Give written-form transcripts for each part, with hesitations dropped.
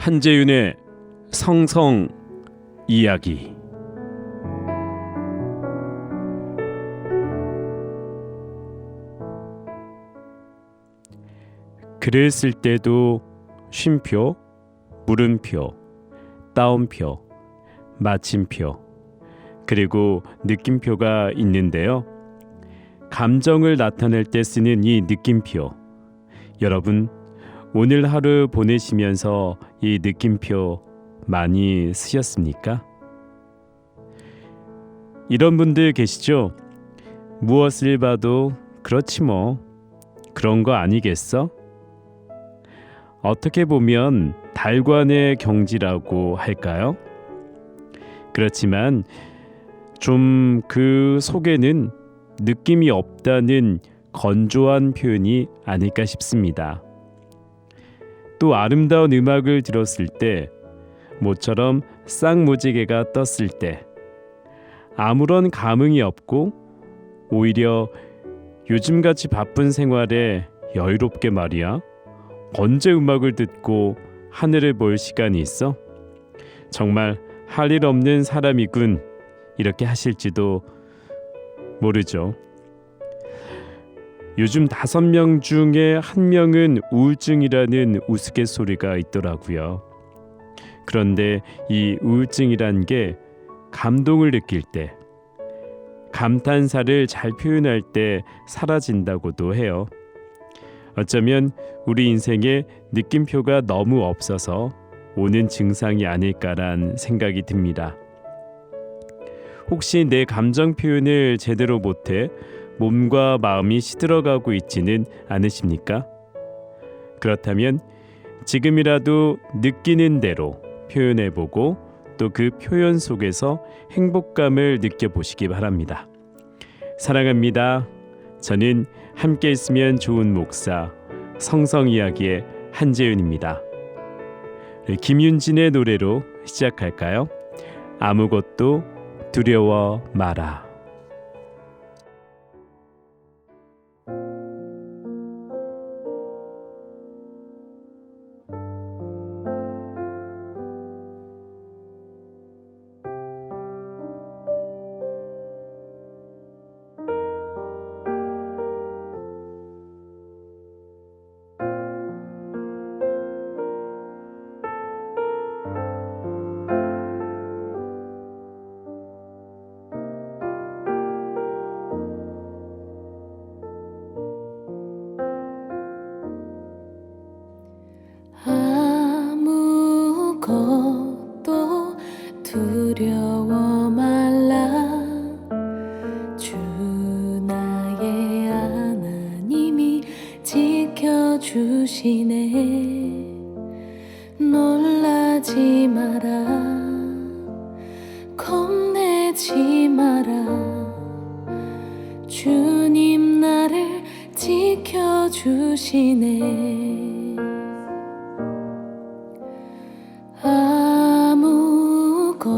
한재윤의 성성 이야기. 글을 쓸 때도 쉼표, 물음표, 따옴표, 마침표, 그리고 느낌표가 있는데요. 감정을 나타낼 때 쓰는 이 느낌표, 여러분 오늘 하루 보내시면서 이 느낌표 많이 쓰셨습니까? 이런 분들 계시죠? 무엇을 봐도 그렇지 뭐, 그런 거 아니겠어? 어떻게 보면 달관의 경지라고 할까요? 그렇지만 좀 그 속에는 느낌이 없다는 건조한 표현이 아닐까 싶습니다. 또 아름다운 음악을 들었을 때, 모처럼 쌍무지개가 떴을 때 아무런 감흥이 없고 오히려 요즘같이 바쁜 생활에 여유롭게 말이야, 언제 음악을 듣고 하늘을 볼 시간이 있어? 정말 할 일 없는 사람이군, 이렇게 하실지도 모르죠. 요즘 5명 중에 1명은 우울증이라는 우스갯소리가 있더라고요. 그런데 이 우울증이란 게 감동을 느낄 때, 감탄사를 잘 표현할 때 사라진다고도 해요. 어쩌면 우리 인생에 느낌표가 너무 없어서 오는 증상이 아닐까란 생각이 듭니다. 혹시 내 감정 표현을 제대로 못해 몸과 마음이 시들어가고 있지는 않으십니까? 그렇다면 지금이라도 느끼는 대로 표현해보고 또 그 표현 속에서 행복감을 느껴보시기 바랍니다. 사랑합니다. 저는 함께 있으면 좋은 목사 성성이야기의 한재윤입니다. 김윤진의 노래로 시작할까요? 아무것도 두려워 마라. 아무것도 두려워 말라. 주 나의 하나님이 지켜주시네. 놀라지 마라, 겁내지 마라. 주님 나를 지켜주시네.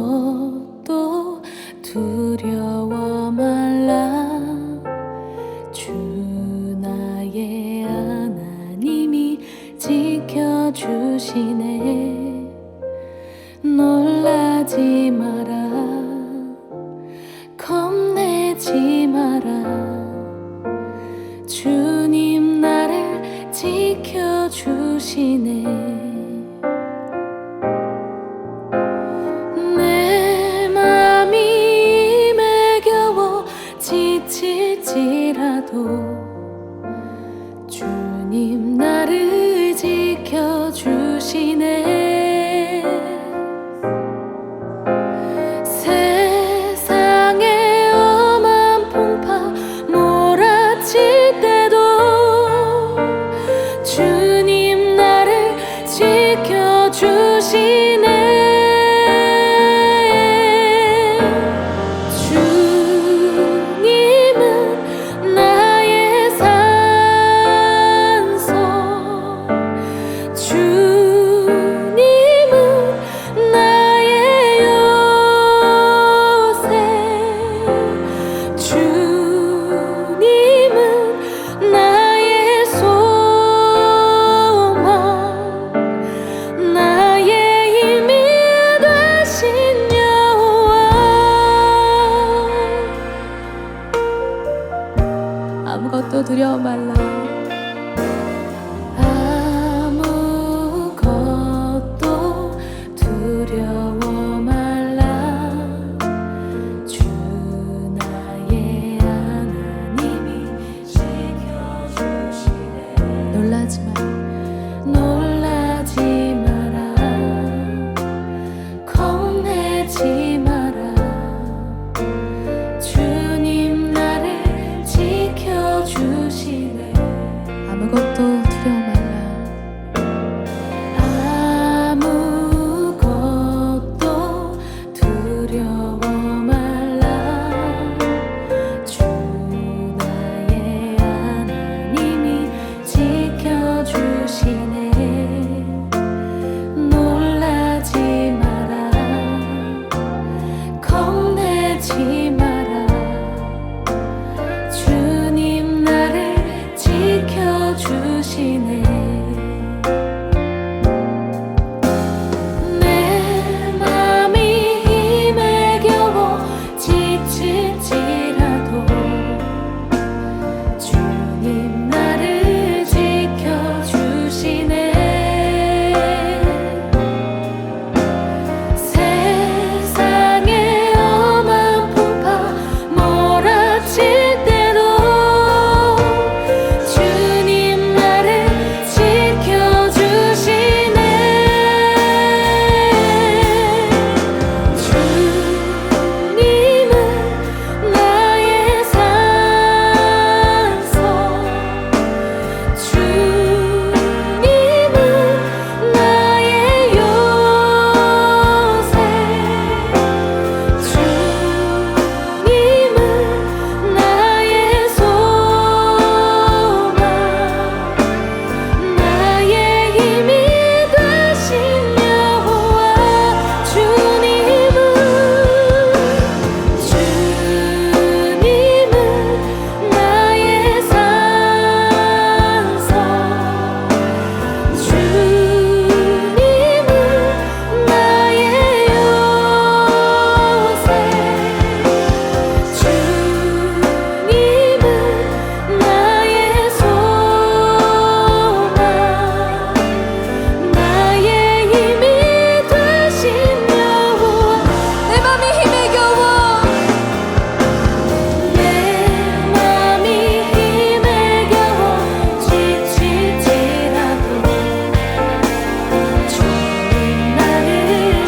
아무것도 두려워 말라. 주 나의 하나님이 지켜주시네. 놀라지 마라, 겁내지 마라. 주님 나를 지켜주시네. 주님 나를 지켜주시네. 세상에 엄한 풍파 몰아칠 때도 주님 나를 지켜주시네. 주님은 나의 아무것도 두려워 말라. 아무것도 두려워 말라. 주 나의 하나님이 지켜주시네. 놀라지 마라. 놀라지 마라. 겁내지 마라. 주님 나를 지켜주시네. 아무것도 두려워 말라. 아무것도 두려워 말라. 주 나의 하나님이 지켜주시네. 놀라지 마라. 겁내지 마라. 주님 나를 지켜주시네. 내 맘이 힘에 겨워 지칠지라도 주님 나를 지켜주시네. 세상의 엄한 풍파 몰아칠 때도 주님 나를 지켜주시네. 주님은 나의 산소. 주님은 나의 요새. 주님은 나의 소망. 나의 힘이 되신 여호와. 주님은 나의 산소. 주님은 나의 요새. 주님은 나의 소망. 나의 힘이 되신 여호와. 내 맘이 힘에 겨워. 내 맘이 힘에 겨워 지칠지라도 주님 나를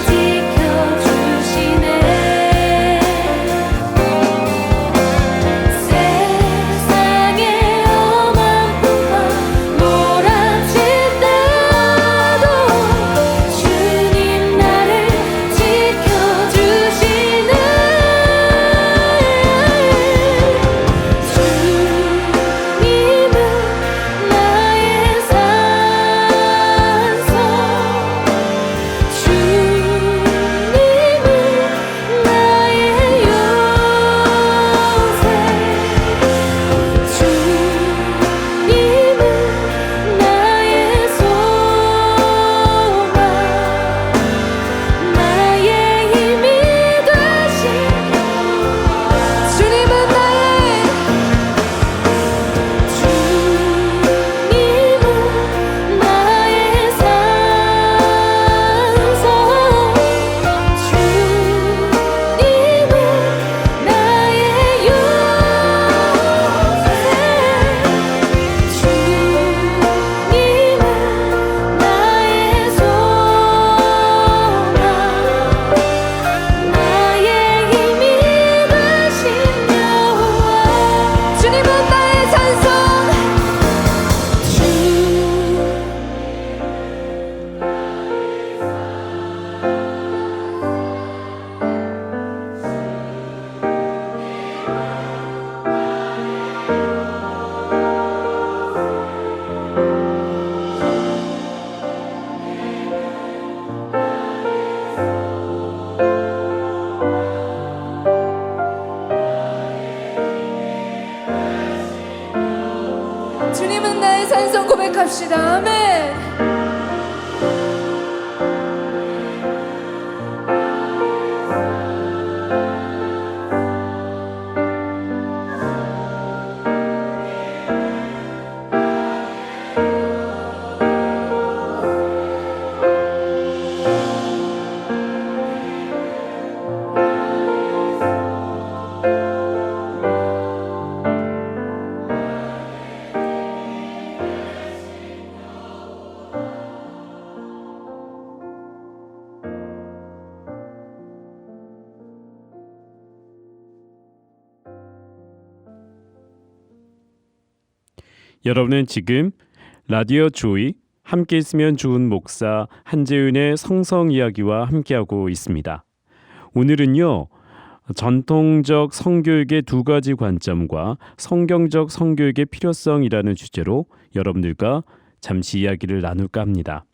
지켜주시네. 세상의 엄한 풍파 몰아칠 때도 주님 나를 지켜주시네. 주님은 나의 산소. 주님은 나의 요새. 주님은 나의 소망. 나의 힘이 되신 주님은 나의 산소. 주님은 나의 요새. 주님은 나의 소망. 나의 힘이 되신 여호와. 주님은 나의 산소. 주님은 나의 산성 고백합시다. 아멘. 여러분은 지금 라디오 조이 함께 있으면 좋은 목사 한재윤의 성성 이야기와 함께하고 있습니다. 오늘은요, 전통적 성교육의 두 가지 관점과 성경적 성교육의 필요성이라는 주제로 여러분들과 잠시 이야기를 나눌까 합니다.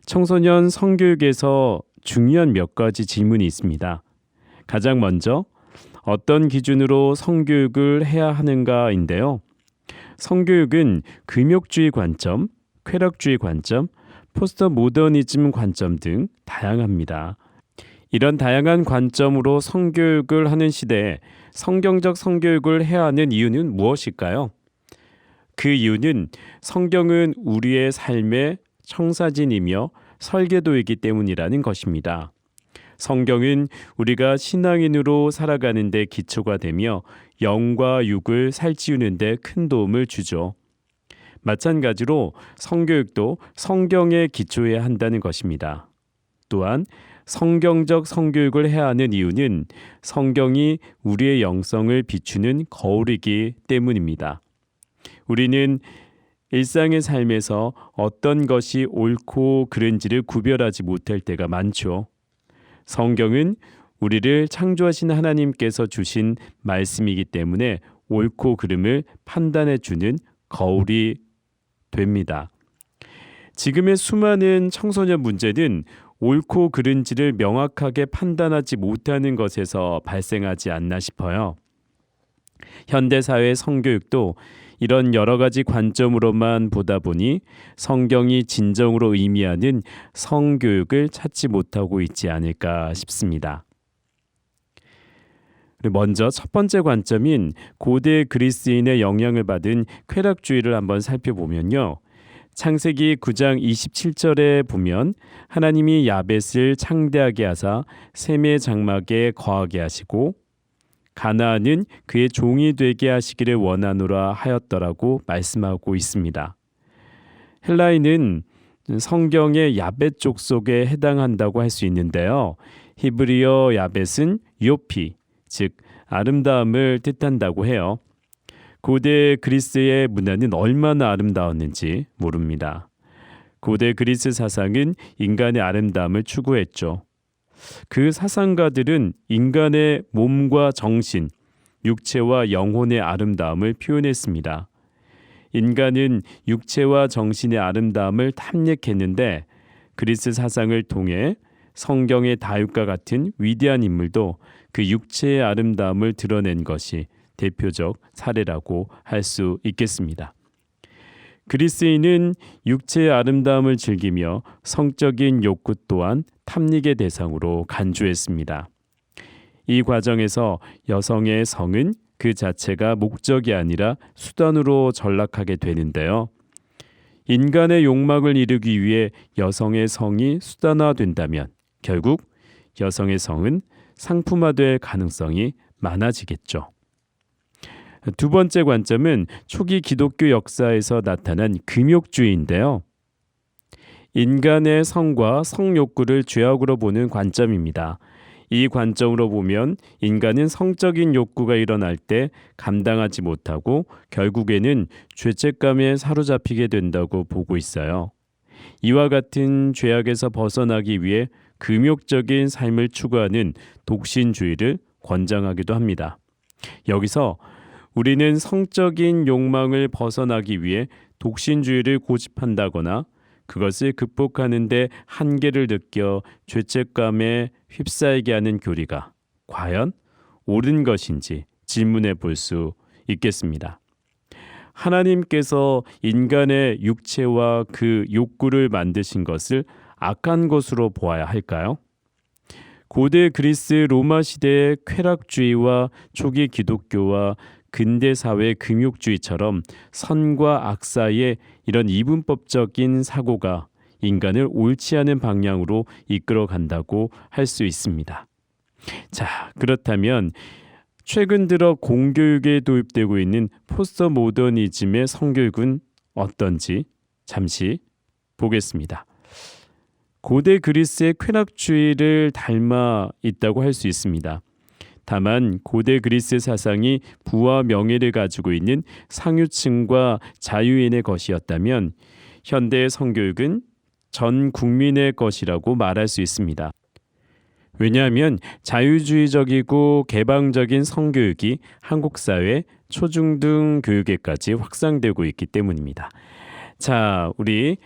청소년 성교육에서 중요한 몇 가지 질문이 있습니다. 가장 먼저 어떤 기준으로 성교육을 해야 하는가인데요. 성교육은 금욕주의 관점, 쾌락주의 관점, 포스트 모더니즘 관점 등 다양합니다. 이런 다양한 관점으로 성교육을 하는 시대에 성경적 성교육을 해야 하는 이유는 무엇일까요? 그 이유는 성경은 우리의 삶의 청사진이며 설계도이기 때문이라는 것입니다. 성경은 우리가 신앙인으로 살아가는 데 기초가 되며 영과 육을 살찌우는 데 큰 도움을 주죠. 마찬가지로 성교육도 성경에 기초해야 한다는 것입니다. 또한 성경적 성교육을 해야 하는 이유는 성경이 우리의 영성을 비추는 거울이기 때문입니다. 우리는 일상의 삶에서 어떤 것이 옳고 그른지를 구별하지 못할 때가 많죠. 성경은 우리를 창조하신 하나님께서 주신 말씀이기 때문에 옳고 그름을 판단해 주는 거울이 됩니다. 지금의 수많은 청소년 문제는 옳고 그른지를 명확하게 판단하지 못하는 것에서 발생하지 않나 싶어요. 현대사회의 성교육도 이런 여러 가지 관점으로만 보다 보니 성경이 진정으로 의미하는 성교육을 찾지 못하고 있지 않을까 싶습니다. 먼저 첫 번째 관점인 고대 그리스인의 영향을 받은 쾌락주의를 한번 살펴보면요. 창세기 9장 27절에 보면 하나님이 야벳을 창대하게 하사 셈의 장막에 거하게 하시고 가나안은 그의 종이 되게 하시기를 원하노라 하였더라고 말씀하고 있습니다. 헬라인은 성경의 야벳 족속에 해당한다고 할 수 있는데요. 히브리어 야벳은 요피, 즉 아름다움을 뜻한다고 해요. 고대 그리스의 문화는 얼마나 아름다웠는지 모릅니다. 고대 그리스 사상은 인간의 아름다움을 추구했죠. 그 사상가들은 인간의 몸과 정신, 육체와 영혼의 아름다움을 표현했습니다. 인간은 육체와 정신의 아름다움을 탐닉했는데 그리스 사상을 통해 성경의 다윗과 같은 위대한 인물도 그 육체의 아름다움을 드러낸 것이 대표적 사례라고 할 수 있겠습니다. 그리스인은 육체의 아름다움을 즐기며 성적인 욕구 또한 탐닉의 대상으로 간주했습니다. 이 과정에서 여성의 성은 그 자체가 목적이 아니라 수단으로 전락하게 되는데요. 인간의 욕망을 이루기 위해 여성의 성이 수단화된다면 결국 여성의 성은 상품화될 가능성이 많아지겠죠. 두 번째 관점은 초기 기독교 역사에서 나타난 금욕주의인데요. 인간의 성과 성욕구를 죄악으로 보는 관점입니다. 이 관점으로 보면 인간은 성적인 욕구가 일어날 때 감당하지 못하고 결국에는 죄책감에 사로잡히게 된다고 보고 있어요. 이와 같은 죄악에서 벗어나기 위해 금욕적인 삶을 추구하는 독신주의를 권장하기도 합니다. 여기서 우리는 성적인 욕망을 벗어나기 위해 독신주의를 고집한다거나 그것을 극복하는 데 한계를 느껴 죄책감에 휩싸이게 하는 교리가 과연 옳은 것인지 질문해 볼 수 있겠습니다. 하나님께서 인간의 육체와 그 욕구를 만드신 것을 악한 것으로 보아야 할까요? 고대 그리스 로마 시대의 쾌락주의와 초기 기독교와 근대 사회 금욕주의처럼 선과 악 사이에 이런 이분법적인 사고가 인간을 옳지 않은 방향으로 이끌어 간다고 할 수 있습니다. 자, 그렇다면 최근 들어 공교육에 도입되고 있는 포스트 모더니즘의 성교육은 어떤지 잠시 보겠습니다. 고대 그리스의 쾌락주의를 닮아 있다고 할 수 있습니다. 다만 고대 그리스 사상이 부와 명예를 가지고 있는 상류층과 자유인의 것이었다면 현대의 성교육은 전 국민의 것이라고 말할 수 있습니다. 왜냐하면 자유주의적이고 개방적인 성교육이 한국 사회 초중등 교육에까지 확산되고 있기 때문입니다. 자, 우리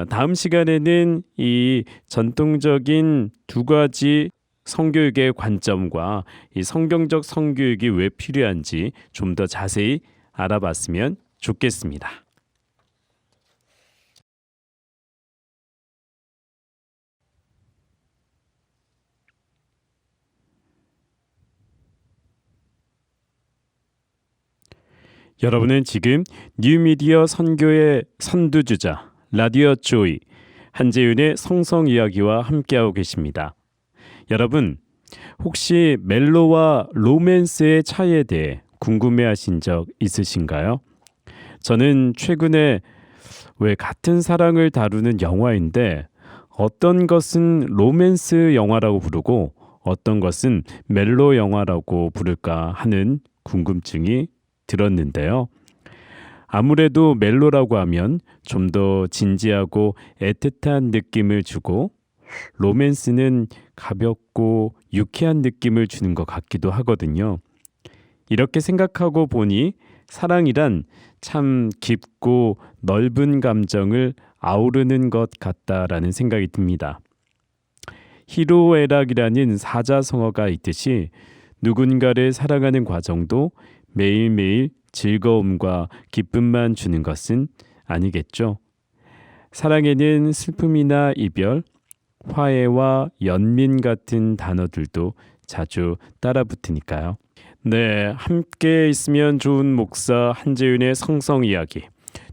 다음 시간에는 이 전통적인 두 가지 성교육의 관점과 이 성경적 성교육이 왜 필요한지 좀 더 자세히 알아봤으면 좋겠습니다. 여러분은 지금 뉴미디어 선교의 선두주자 라디오 조이 한재윤의 성성 이야기와 함께하고 계십니다. 여러분, 혹시 멜로와 로맨스의 차이에 대해 궁금해하신 적 있으신가요? 저는 최근에 왜 같은 사랑을 다루는 영화인데 어떤 것은 로맨스 영화라고 부르고 어떤 것은 멜로 영화라고 부를까 하는 궁금증이 들었는데요. 아무래도 멜로라고 하면 좀 더 진지하고 애틋한 느낌을 주고 로맨스는 가볍고 유쾌한 느낌을 주는 것 같기도 하거든요. 이렇게 생각하고 보니 사랑이란 참 깊고 넓은 감정을 아우르는 것 같다라는 생각이 듭니다. 희로애락이라는 사자성어가 있듯이 누군가를 사랑하는 과정도 매일매일 즐거움과 기쁨만 주는 것은 아니겠죠. 사랑에는 슬픔이나 이별, 화해와 연민 같은 단어들도 자주 따라붙으니까요. 네, 함께 있으면 좋은 목사 한재윤의 성성 이야기.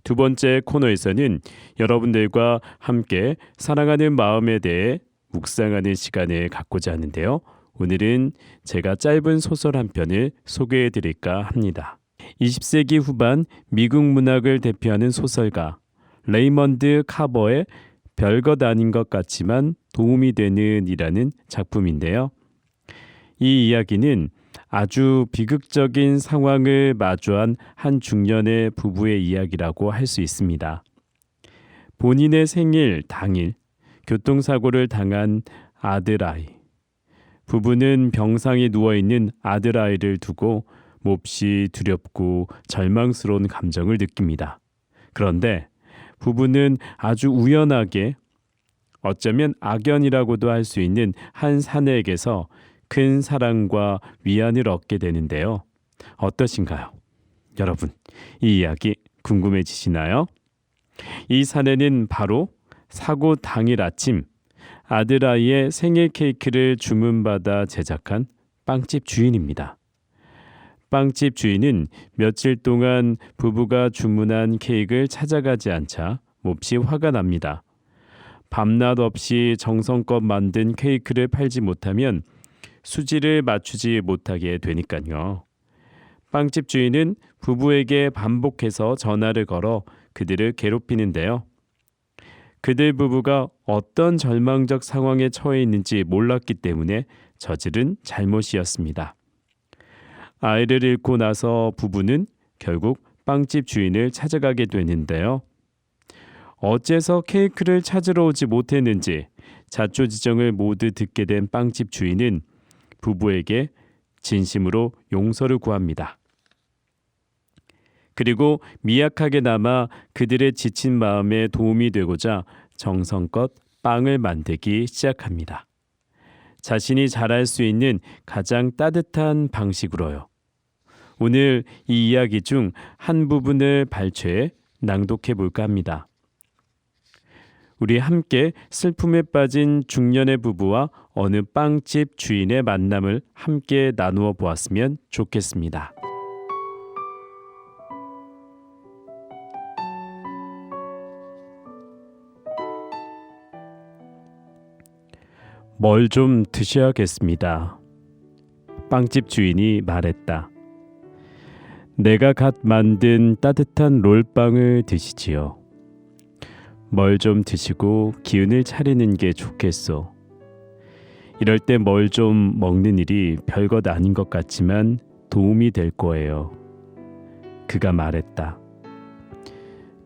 두 번째 코너에서는 여러분들과 함께 사랑하는 마음에 대해 묵상하는 시간을 갖고자 하는데요. 오늘은 제가 짧은 소설 한 편을 소개해 드릴까 합니다. 20세기 후반 미국 문학을 대표하는 소설가 레이먼드 카버의 별것 아닌 것 같지만 도움이 되는 이라는 작품인데요. 이 이야기는 아주 비극적인 상황을 마주한 한 중년의 부부의 이야기라고 할 수 있습니다. 본인의 생일 당일 교통사고를 당한 아들아이. 부부는 병상에 누워있는 아들아이를 두고 몹시 두렵고 절망스러운 감정을 느낍니다. 그런데 부부는 아주 우연하게 어쩌면 악연이라고도 할 수 있는 한 사내에게서 큰 사랑과 위안을 얻게 되는데요. 어떠신가요? 여러분, 이 이야기 궁금해지시나요? 이 사내는 바로 사고 당일 아침 아들아이의 생일 케이크를 주문받아 제작한 빵집 주인입니다. 빵집 주인은 며칠 동안 부부가 주문한 케이크를 찾아가지 않자 몹시 화가 납니다. 밤낮 없이 정성껏 만든 케이크를 팔지 못하면 수지를 맞추지 못하게 되니까요. 빵집 주인은 부부에게 반복해서 전화를 걸어 그들을 괴롭히는데요. 그들 부부가 어떤 절망적 상황에 처해 있는지 몰랐기 때문에 저지른 잘못이었습니다. 아이를 잃고 나서 부부는 결국 빵집 주인을 찾아가게 되는데요. 어째서 케이크를 찾으러 오지 못했는지 자초지정을 모두 듣게 된 빵집 주인은 부부에게 진심으로 용서를 구합니다. 그리고 미약하게나마 그들의 지친 마음에 도움이 되고자 정성껏 빵을 만들기 시작합니다. 자신이 잘할 수 있는 가장 따뜻한 방식으로요. 오늘 이 이야기 중 한 부분을 발췌해 낭독해 볼까 합니다. 우리 함께 슬픔에 빠진 중년의 부부와 어느 빵집 주인의 만남을 함께 나누어 보았으면 좋겠습니다. 뭘 좀 드셔야겠습니다. 빵집 주인이 말했다. 내가 갓 만든 따뜻한 롤빵을 드시지요. 뭘 좀 드시고 기운을 차리는 게 좋겠소. 이럴 때 뭘 좀 먹는 일이 별것 아닌 것 같지만 도움이 될 거예요. 그가 말했다.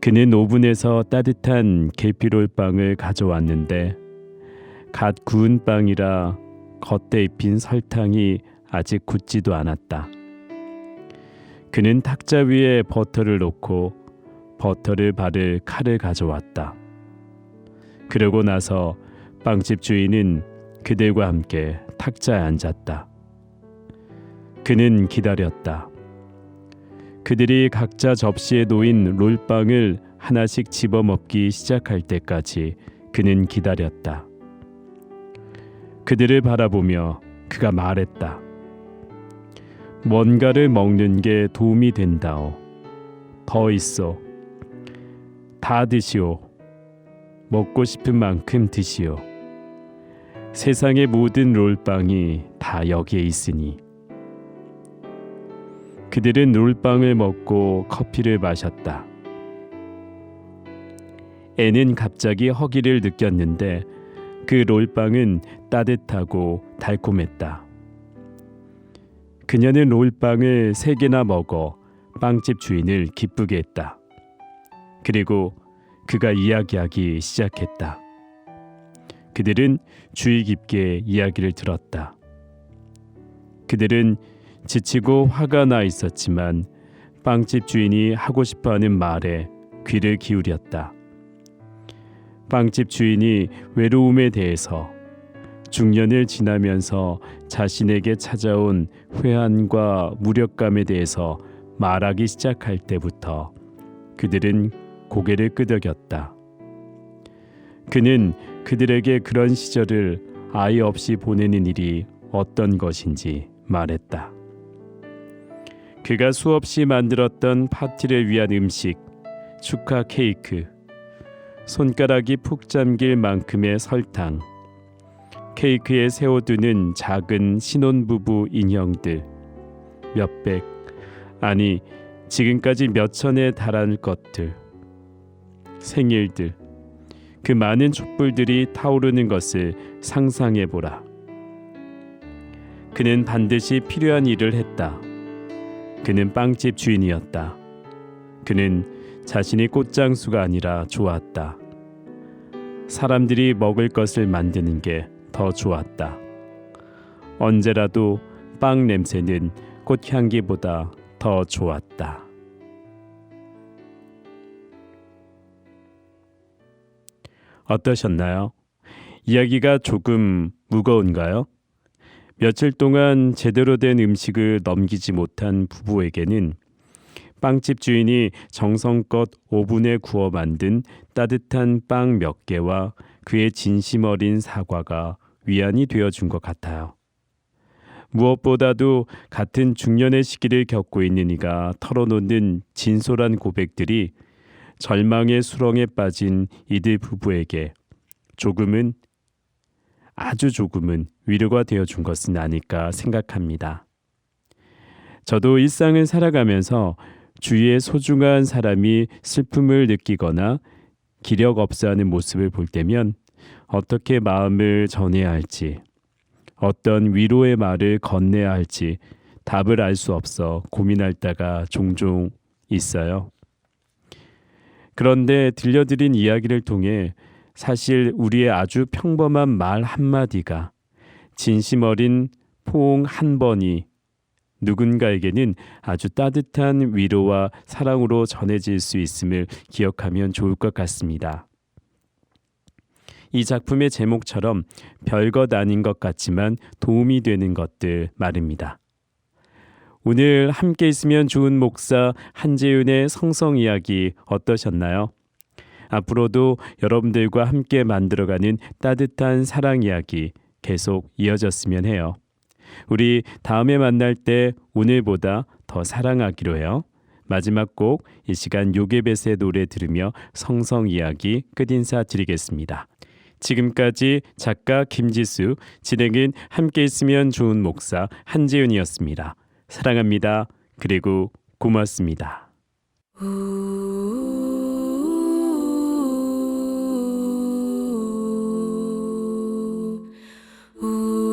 그는 오븐에서 따뜻한 계피롤빵을 가져왔는데 갓 구운 빵이라 겉에 입힌 설탕이 아직 굳지도 않았다. 그는 탁자 위에 버터를 놓고 버터를 바를 칼을 가져왔다. 그러고 나서 빵집 주인은 그들과 함께 탁자에 앉았다. 그는 기다렸다. 그들이 각자 접시에 놓인 롤빵을 하나씩 집어먹기 시작할 때까지 그는 기다렸다. 그들을 바라보며 그가 말했다. 뭔가를 먹는 게 도움이 된다오. 더 있어. 다 드시오. 먹고 싶은 만큼 드시오. 세상의 모든 롤빵이 다 여기에 있으니. 그들은 롤빵을 먹고 커피를 마셨다. 애는 갑자기 허기를 느꼈는데 그 롤빵은 따뜻하고 달콤했다. 그녀는 롤빵을 3개나 먹어 빵집 주인을 기쁘게 했다. 그리고 그가 이야기하기 시작했다. 그들은 주의 깊게 이야기를 들었다. 그들은 지치고 화가 나 있었지만 빵집 주인이 하고 싶어하는 말에 귀를 기울였다. 빵집 주인이 외로움에 대해서, 중년을 지나면서 자신에게 찾아온 회한과 무력감에 대해서 말하기 시작할 때부터 그들은 고개를 끄덕였다. 그는 그들에게 그런 시절을 아이 없이 보내는 일이 어떤 것인지 말했다. 그가 수없이 만들었던 파티를 위한 음식, 축하 케이크, 손가락이 푹 잠길 만큼의 설탕, 케이크에 세워두는 작은 신혼부부 인형들, 몇백, 아니 지금까지 몇천에 달할 것들, 생일들, 그 많은 촛불들이 타오르는 것을 상상해보라. 그는 반드시 필요한 일을 했다. 그는 빵집 주인이었다. 그는 자신이 꽃장수가 아니라 좋았다. 사람들이 먹을 것을 만드는 게 더 좋았다. 언제라도 빵 냄새는 꽃향기보다 더 좋았다. 어떠셨나요? 이야기가 조금 무거운가요? 며칠 동안 제대로 된 음식을 넘기지 못한 부부에게는 빵집 주인이 정성껏 오븐에 구워 만든 따뜻한 빵 몇 개와 그의 진심 어린 사과가 위안이 되어준 것 같아요. 무엇보다도 같은 중년의 시기를 겪고 있는 이가 털어놓는 진솔한 고백들이 절망의 수렁에 빠진 이들 부부에게 조금은, 아주 조금은 위로가 되어준 것은 아닐까 생각합니다. 저도 일상을 살아가면서 주위의 소중한 사람이 슬픔을 느끼거나 기력 없어하는 모습을 볼 때면 어떻게 마음을 전해야 할지, 어떤 위로의 말을 건네야 할지 답을 알 수 없어 고민할 때가 종종 있어요. 그런데 들려드린 이야기를 통해 사실 우리의 아주 평범한 말 한마디가, 진심 어린 포옹 한 번이 누군가에게는 아주 따뜻한 위로와 사랑으로 전해질 수 있음을 기억하면 좋을 것 같습니다. 이 작품의 제목처럼 별것 아닌 것 같지만 도움이 되는 것들 말입니다. 오늘 함께 있으면 좋은 목사 한재윤의 성성 이야기 어떠셨나요? 앞으로도 여러분들과 함께 만들어가는 따뜻한 사랑 이야기 계속 이어졌으면 해요. 우리 다음에 만날 때 오늘보다 더 사랑하기로 해요. 마지막 곡 이 시간 요게벳의 노래 들으며 성성 이야기 끝인사 드리겠습니다. 지금까지 작가 김지수, 진행은 함께 있으면 좋은 목사 한재윤이었습니다. 사랑합니다. 그리고 고맙습니다. 우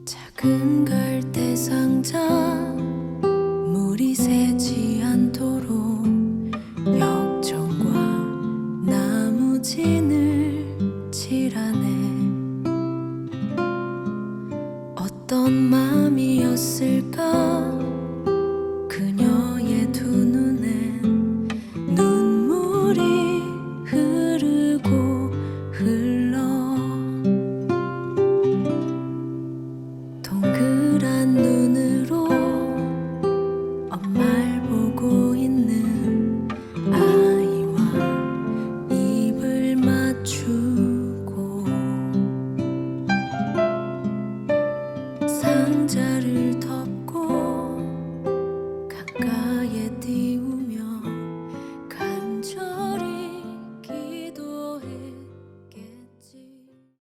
작은 갈대 상자 물이 새지 않도록 역청과 나무진을 칠하네. 어떤 말